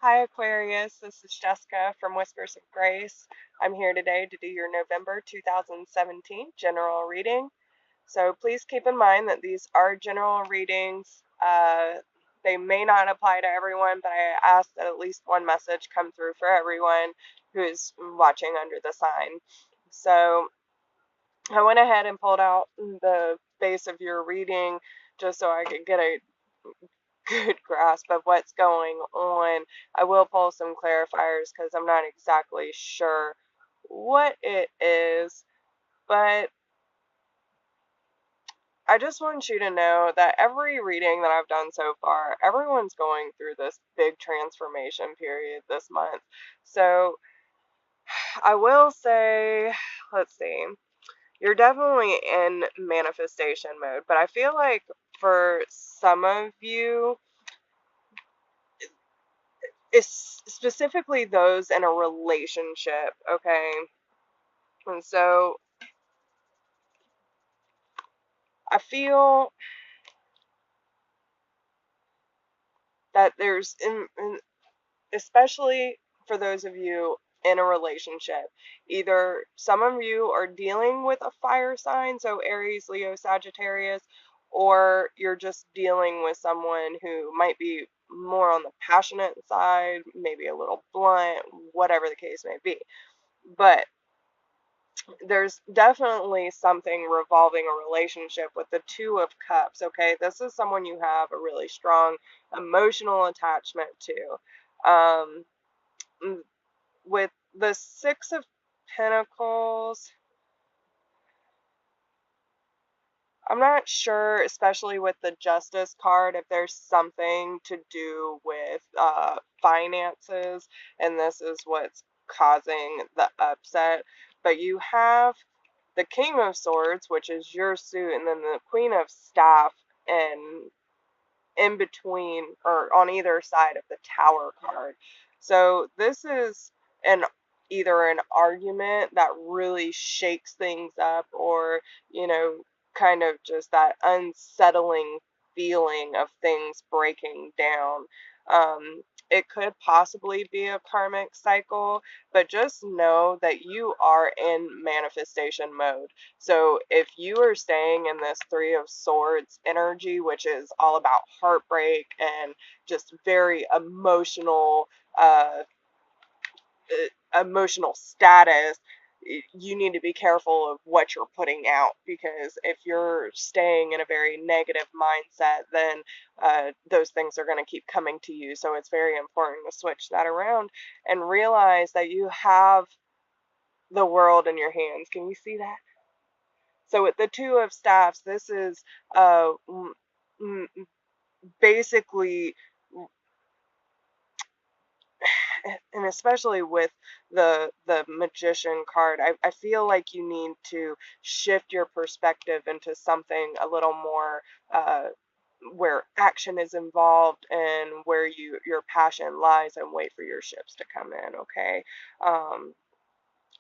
Hi Aquarius, this is Jessica from Whispers of Grace. I'm here today to do your November 2017 general reading. So please keep in mind that these are general readings. They may not apply to everyone, but I ask that at least one message come through for everyone who is watching under the sign. So I went ahead and pulled out the base of your reading just so I could get a good grasp of what's going on. I will pull some clarifiers because I'm not exactly sure what it is, but I just want you to know that every reading that I've done so far, everyone's going through this big transformation period this month. So I will say, let's see, you're definitely in manifestation mode, but I feel like for some of you, it's specifically those in a relationship, okay? And so I feel that especially for those of you in a relationship, either some of you are dealing with a fire sign, so Aries, Leo, Sagittarius, or you're just dealing with someone who might be more on the passionate side, maybe a little blunt, whatever the case may be. But there's definitely something revolving a relationship with the Two of Cups, okay? This is someone you have a really strong emotional attachment to. With the Six of Pentacles, I'm not sure, especially with the Justice card, if there's something to do with finances, and this is what's causing the upset. But you have the King of Swords, which is your suit, and then the Queen of Staff, and in between or on either side of the Tower card. So this is an either an argument that really shakes things up, or kind of just that unsettling feeling of things breaking down. It could possibly be a karmic cycle, but just know that you are in manifestation mode. So if you are staying in this Three of Swords energy, which is all about heartbreak and just very emotional status, you need to be careful of what you're putting out, because if you're staying in a very negative mindset, then those things are going to keep coming to you. So it's very important to switch that around and realize that you have the world in your hands. Can you see that? So with the Two of Staffs, this is basically, and especially with the Magician card, I feel like you need to shift your perspective into something a little more where action is involved and where your passion lies, and wait for your ships to come in, okay?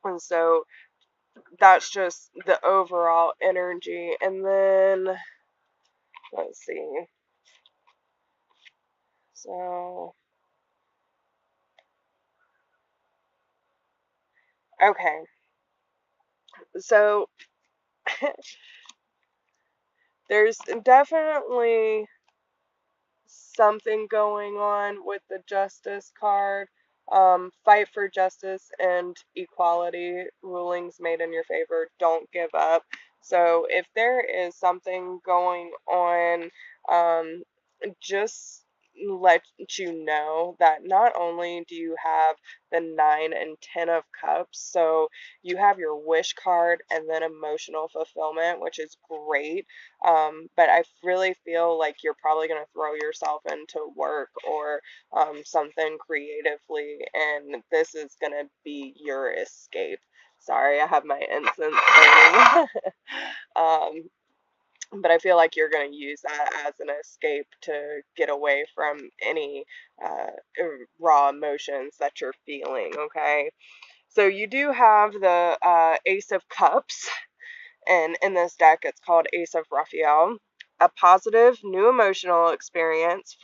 And so that's just the overall energy. And then let's see. So, okay. So, there's definitely something going on with the Justice card. Fight for justice and equality, rulings made in your favor, don't give up. So if there is something going on, just let you know that not only do you have the 9 and 10 of Cups, so you have your wish card and then emotional fulfillment, which is great. But I really feel like you're probably going to throw yourself into work or something creatively, and this is going to be your escape. Sorry, I have my incense burning. um, but I feel like you're going to use that as an escape to get away from any uh, raw emotions that you're feeling, okay? So you do have the Ace of Cups, and in this deck it's called Ace of Raphael. A positive new emotional experience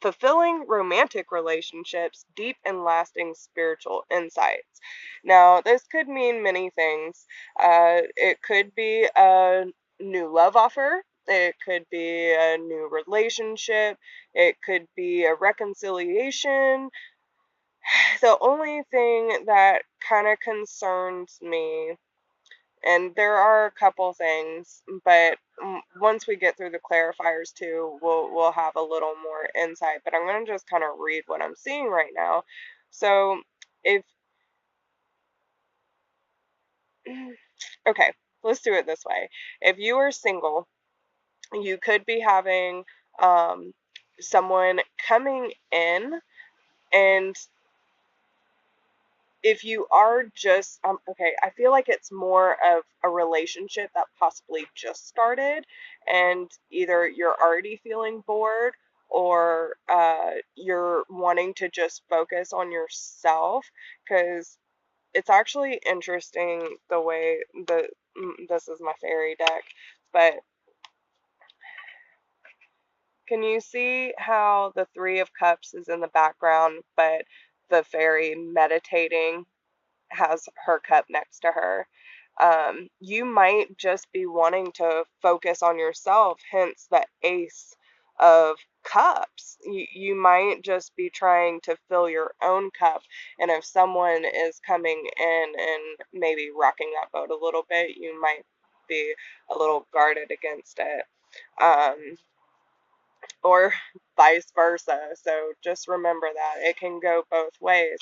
fulfilling romantic relationships, deep and lasting spiritual insights. Now, this could mean many things. It could be a new love offer. It could be a new relationship. It could be a reconciliation. The only thing that kind of concerns me, and there are a couple things, but once we get through the clarifiers too, we'll have a little more insight. But I'm going to just kind of read what I'm seeing right now. So, if okay, let's do it this way. If you are single, you could be having um, someone coming in, and if you are just okay, I feel like it's more of a relationship that possibly just started, and either you're already feeling bored, or you're wanting to just focus on yourself, because it's actually interesting the way this is my fairy deck, but can you see how the Three of Cups is in the background, but the fairy meditating has her cup next to her? You might just be wanting to focus on yourself, hence the Ace of Cups. You might just be trying to fill your own cup, and if someone is coming in and maybe rocking that boat a little bit, you might be a little guarded against it. Or vice versa. So just remember that it can go both ways.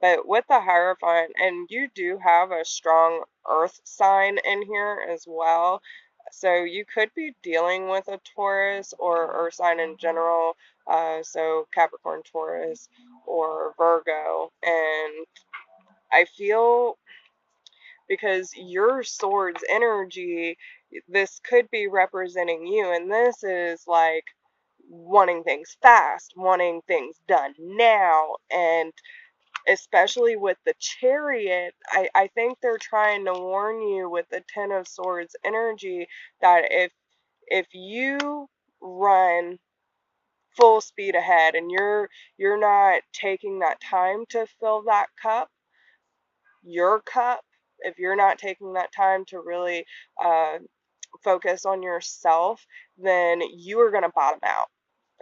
But with the Hierophant, and you do have a strong earth sign in here as well. So you could be dealing with a Taurus or earth sign in general. So Capricorn, Taurus, or Virgo. And I feel, because your sword's energy, this could be representing you, and this is like wanting things fast, wanting things done now, and especially with the Chariot, I think they're trying to warn you with the Ten of Swords energy that if you run full speed ahead and you're not taking that time to fill that cup, your cup, if you're not taking that time to really uh, focus on yourself, then you are going to bottom out.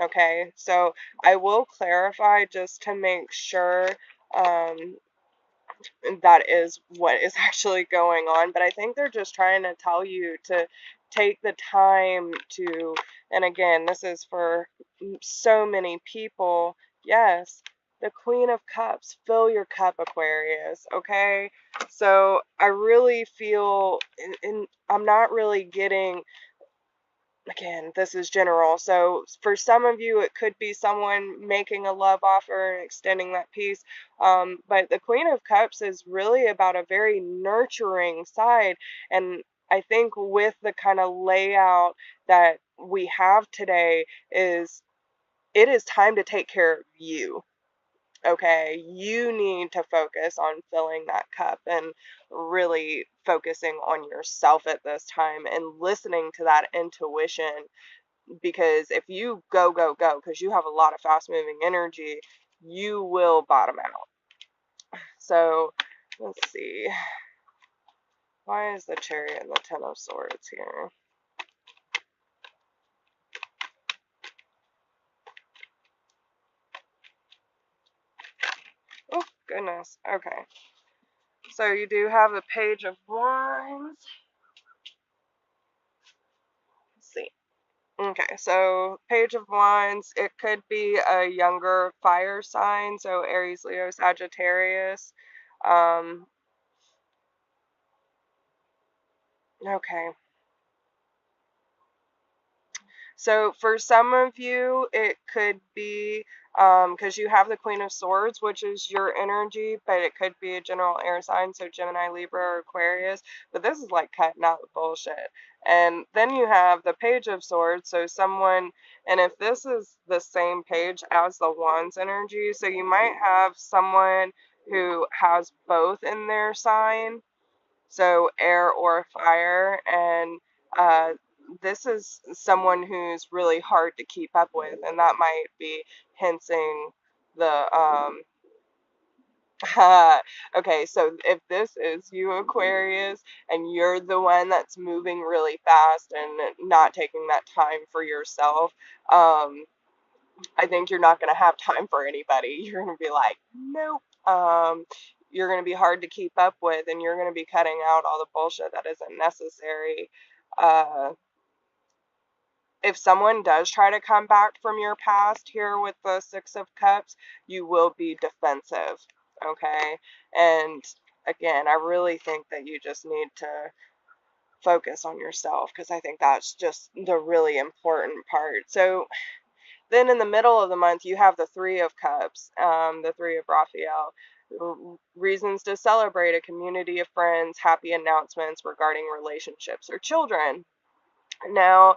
Okay, so I will clarify just to make sure um, that is what is actually going on, but I think they're just trying to tell you to take the time to, and again, this is for so many people. Yes, the Queen of Cups, fill your cup, Aquarius, okay? So I really feel, and I'm not really getting, again, this is general. So for some of you, it could be someone making a love offer and extending that peace. But the Queen of Cups is really about a very nurturing side. And I think with the kind of layout that we have today, is it is time to take care of you. Okay, you need to focus on filling that cup and really focusing on yourself at this time and listening to that intuition, because if you go, go, go, because you have a lot of fast moving energy, you will bottom out. So let's see. Why is the Chariot and the Ten of Swords here? Oh, goodness. Okay. So you do have the Page of Wands. Let's see. Okay, so Page of Wands, it could be a younger fire sign, so Aries, Leo, Sagittarius. Um, okay. So for some of you, it could be because you have the Queen of Swords, which is your energy, but it could be a general air sign, so Gemini, Libra, or Aquarius. But this is like cutting out the bullshit. And then you have the Page of Swords, so someone, and if this is the same page as the Wands energy, so you might have someone who has both in their sign, so air or fire, and this is someone who's really hard to keep up with, and that might be hensing the okay, so if this is you, Aquarius, and you're the one that's moving really fast and not taking that time for yourself, I think you're not going to have time for anybody. You're going to be like, nope. You're going to be hard to keep up with, and you're going to be cutting out all the bullshit that isn't necessary. Uh, if someone does try to come back from your past here with the Six of Cups, you will be defensive, okay? And again, I really think that you just need to focus on yourself, because I think that's just the really important part. So then in the middle of the month, you have the Three of Cups, the Three of Raphael. Reasons to celebrate: a community of friends, happy announcements regarding relationships or children. Now,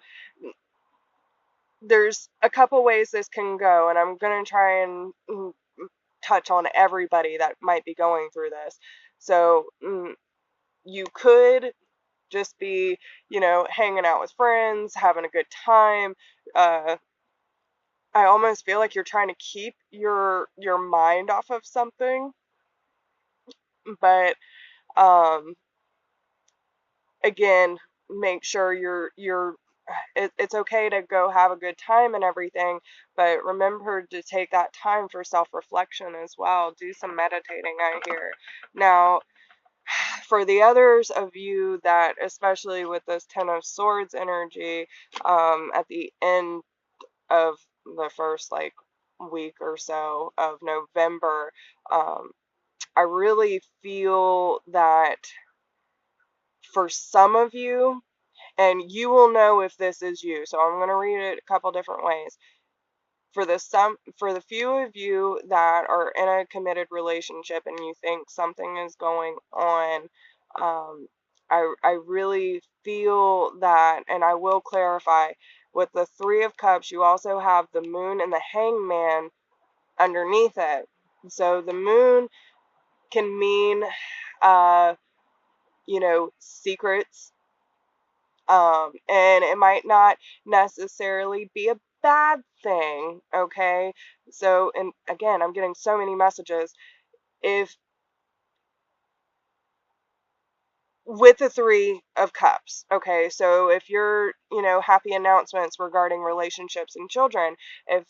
there's a couple ways this can go, and I'm going to try and touch on everybody that might be going through this. So, you could just be, hanging out with friends, having a good time. I almost feel like you're trying to keep your mind off of something, but um, again, make sure it's okay to go have a good time and everything, but remember to take that time for self-reflection as well. Do some meditating, I hear. Now, for the others of you that, especially with this Ten of Swords energy, at the end of the first like week or so of November, I really feel that for some of you, and you will know if this is you, so I'm going to read it a couple different ways. For the few of you that are in a committed relationship and you think something is going on, I really feel that, and I will clarify, with the Three of Cups, you also have the Moon and the Hangman underneath it. So the Moon can mean, uh, secrets, and it might not necessarily be a bad thing, okay? So, and again, I'm getting so many messages. If with the Three of Cups, okay, so if you're, happy announcements regarding relationships and children, if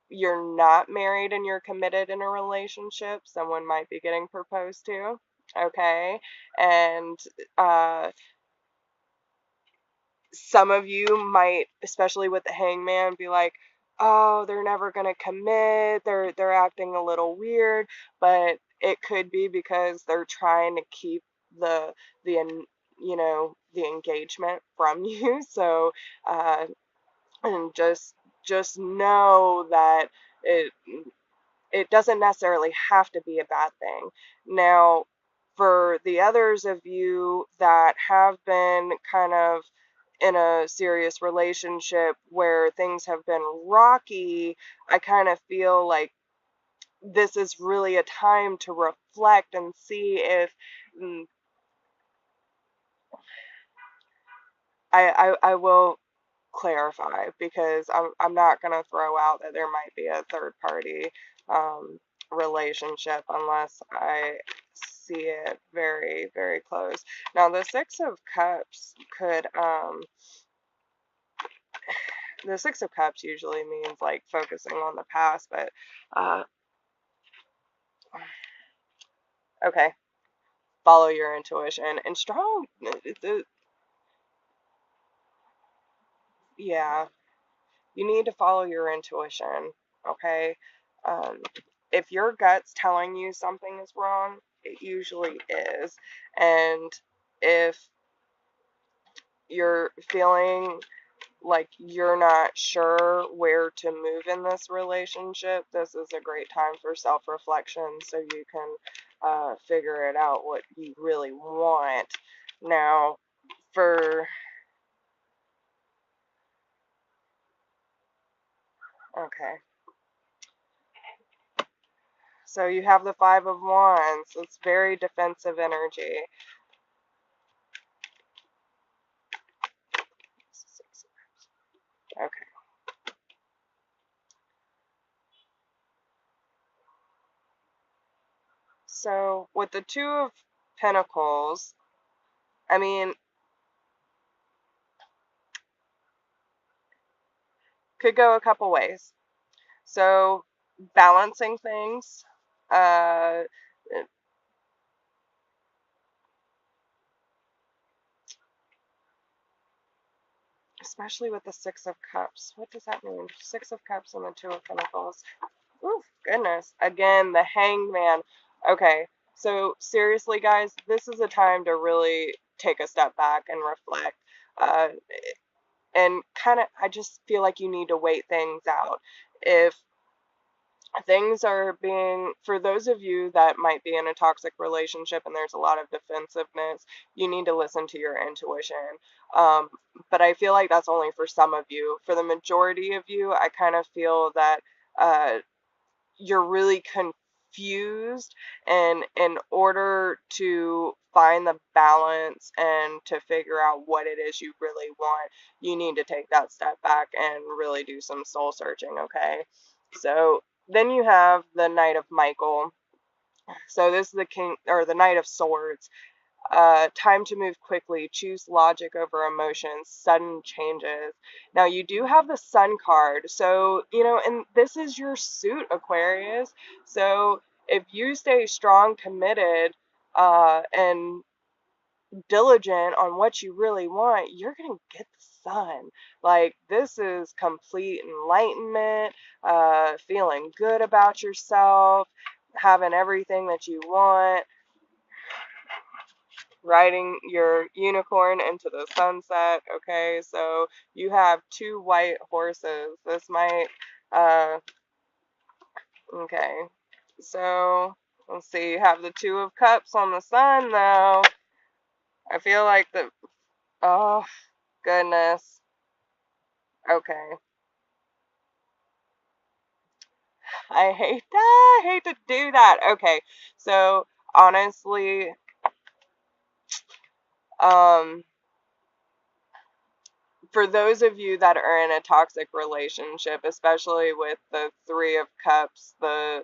you're not married and you're committed in a relationship, someone might be getting proposed to, okay? And some of you might, especially with the Hangman, be like, oh, they're never going to commit, they're acting a little weird, but it could be because they're trying to keep the the engagement from you. So and just know that it it doesn't necessarily have to be a bad thing. Now, for the others of you that have been kind of in a serious relationship where things have been rocky, I kind of feel like this is really a time to reflect and see if mm, I will clarify, because I'm not going to throw out that there might be a third party um, relationship unless I see it very, very close. Now, the Six of Cups could, the Six of Cups usually means like focusing on the past, but, uh, okay, follow your intuition. And strong, yeah, you need to follow your intuition, okay? Um, if your gut's telling you something is wrong, it usually is. And if you're feeling like you're not sure where to move in this relationship, this is a great time for self-reflection so you can figure it out what you really want. Now, for, okay, so you have the Five of Wands. It's very defensive energy. Okay. So with the Two of Pentacles, I mean, could go a couple ways. So balancing things, uh, especially with the Six of Cups. What does that mean? Six of Cups and the Two of Pentacles. Ooh, goodness. Again, the Hanged Man. Okay, so seriously, guys, this is a time to really take a step back and reflect. Uh, and kind of, I just feel like you need to wait things out. If things are being, for those of you that might be in a toxic relationship and there's a lot of defensiveness, you need to listen to your intuition. Um, but I feel like that's only for some of you. For the majority of you, I kind of feel that uh, you're really confused, and in order to find the balance and to figure out what it is you really want, you need to take that step back and really do some soul searching, okay? So then you have the Knight of Michael. So this is the King, or the Knight of Swords. Time to move quickly, choose logic over emotions, sudden changes. Now you do have the Sun card, so, you know, and this is your suit, Aquarius. So if you stay strong, committed, and diligent on what you really want, you're going to get the Sun. Like, this is complete enlightenment, feeling good about yourself, having everything that you want, riding your unicorn into the sunset. Okay, so you have two white horses. This might, uh, okay, so let's see, you have the Two of Cups on the Sun, though. I feel like the, oh, goodness. Okay, I hate to do that. Okay, so honestly, um, for those of you that are in a toxic relationship, especially with the Three of Cups, the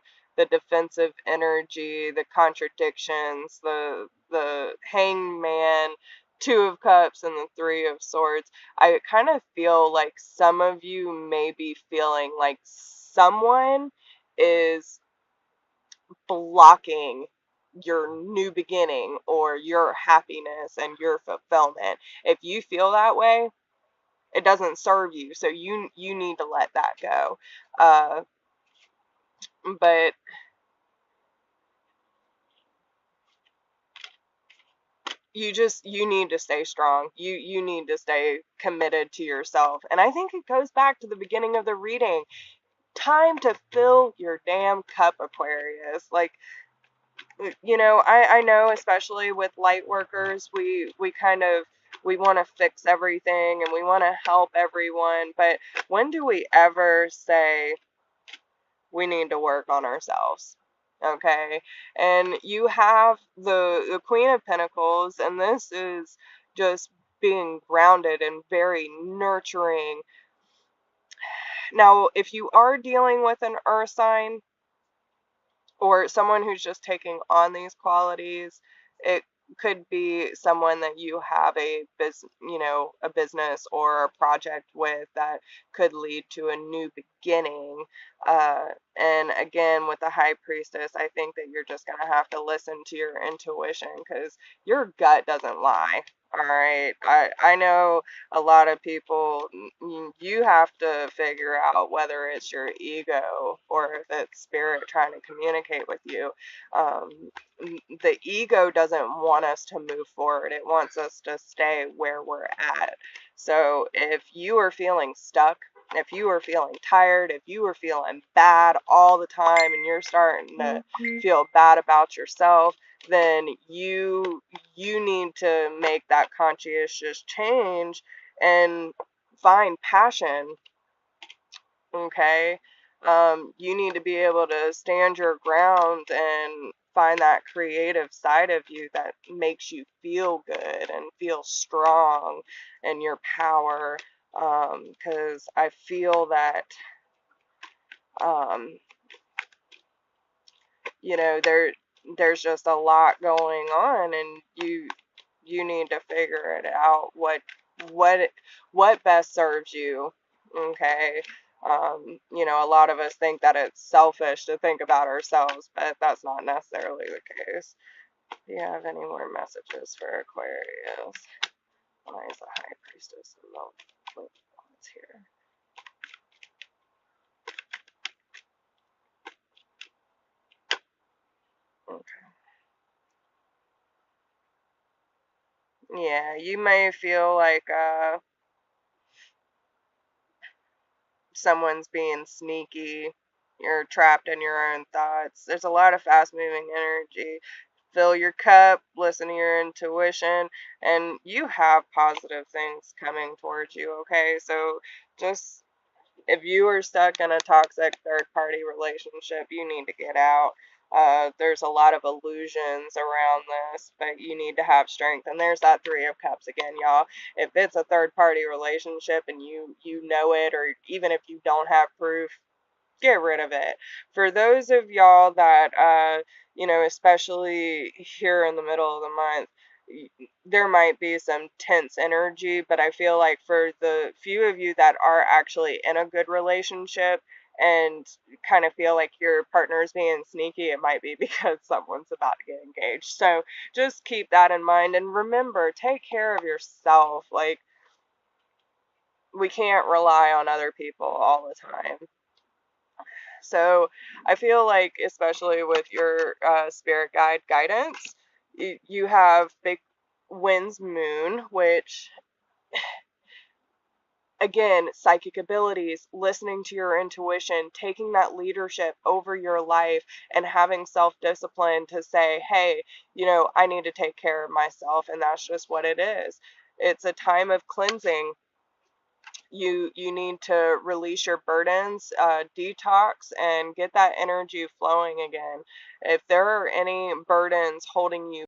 defensive energy, the contradictions, the Hangman, Two of Cups, and the Three of Swords, I kind of feel like some of you may be feeling like someone is blocking your new beginning or your happiness and your fulfillment. If you feel that way, it doesn't serve you, so you need to let that go. uh but you need to stay strong. You need to stay committed to yourself, and I think it goes back to the beginning of the reading. Time to fill your damn cup, Aquarius. Like, you know, I know, especially with light workers, we kind of, we want to fix everything and we want to help everyone, but when do we ever say we need to work on ourselves? Okay, and you have the Queen of Pentacles, and this is just being grounded and very nurturing. Now, if you are dealing with an earth sign or someone who's just taking on these qualities, it could be someone that you have a business or a project with that could lead to a new beginning. Uh, and again, with the High Priestess, I think that you're just gonna have to listen to your intuition, because your gut doesn't lie. All right, I know a lot of people, you have to figure out whether it's your ego or if it's spirit trying to communicate with you. Um, the ego doesn't want us to move forward. It wants us to stay where we're at. So if you are feeling stuck, if you are feeling tired, if you are feeling bad all the time and you're starting to feel bad about yourself, then you need to make that conscientious change and find passion. Okay, you need to be able to stand your ground and find that creative side of you that makes you feel good and feel strong in your power. Because I feel that, um, you know, there's just a lot going on, and you need to figure it out what what best serves you. Okay. You know, a lot of us think that it's selfish to think about ourselves, but that's not necessarily the case. Do you have any more messages for Aquarius? Why is the High Priestess of Love here? Okay. Yeah, you may feel like someone's being sneaky. You're trapped in your own thoughts. There's a lot of fast moving energy. Fill your cup, listen to your intuition, and you have positive things coming towards you, okay? So just if you are stuck in a toxic third party relationship, you need to get out. There's a lot of illusions around this, but you need to have strength. And there's that Three of Cups again, y'all. If it's a third party relationship and you know it, or even if you don't have proof, get rid of it. For those of y'all that, you know, especially here in the middle of the month, there might be some tense energy, but I feel like for the few of you that are actually in a good relationship and kind of feel like your partner is being sneaky, it might be because someone's about to get engaged. So just keep that in mind, and remember, take care of yourself. Like, we can't rely on other people all the time. So I feel like, especially with your spirit guide guidance, you have big winds moon, which, again, psychic abilities, listening to your intuition, taking that leadership over your life, and having self-discipline to say, hey, you know, I need to take care of myself, and that's just what it is. It's a time of cleansing. You need to release your burdens, detox, and get that energy flowing again. If there are any burdens holding you